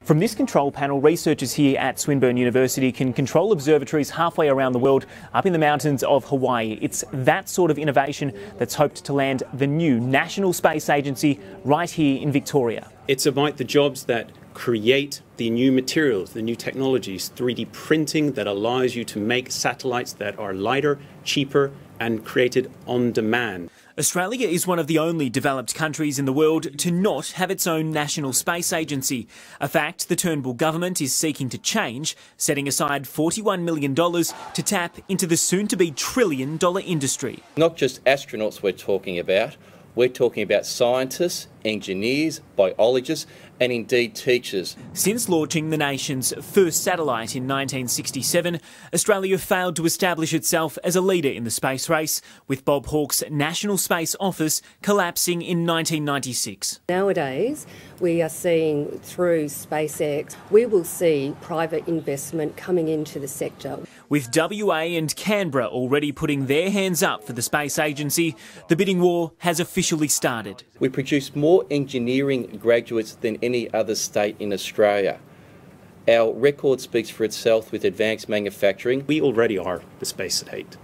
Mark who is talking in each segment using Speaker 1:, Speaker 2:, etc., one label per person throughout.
Speaker 1: From this control panel, researchers here at Swinburne University can control observatories halfway around the world up in the mountains of Hawaii. It's that sort of innovation that's hoped to land the new National Space Agency right here in Victoria.
Speaker 2: It's about the jobs that create the new materials, the new technologies, 3D printing that allows you to make satellites that are lighter, cheaper and created on demand.
Speaker 1: Australia is one of the only developed countries in the world to not have its own National Space Agency, a fact the Turnbull government is seeking to change, setting aside $41 million to tap into the soon-to-be trillion-dollar industry.
Speaker 3: Not just astronauts we're talking about scientists, engineers, biologists and indeed teachers.
Speaker 1: Since launching the nation's first satellite in 1967, Australia failed to establish itself as a leader in the space race, with Bob Hawke's National Space Office collapsing in 1996.
Speaker 4: Nowadays, we are seeing through SpaceX, we will see private investment coming into the sector.
Speaker 1: With WA and Canberra already putting their hands up for the space agency, the bidding war has officially started.
Speaker 3: We produce more engineering graduates than any other state in Australia. Our record speaks for itself with advanced manufacturing.
Speaker 2: We already are the space state.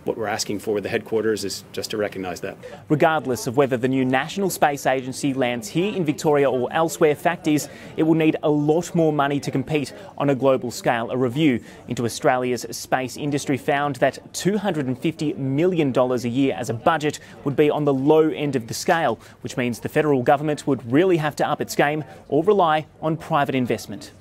Speaker 2: What we're asking for with the headquarters is just to recognise that.
Speaker 1: Regardless of whether the new National Space Agency lands here in Victoria or elsewhere, fact is it will need a lot more money to compete on a global scale. A review into Australia's space industry found that $250 million a year as a budget would be on the low end of the scale, which means the federal government would really have to up its game or rely on private investment.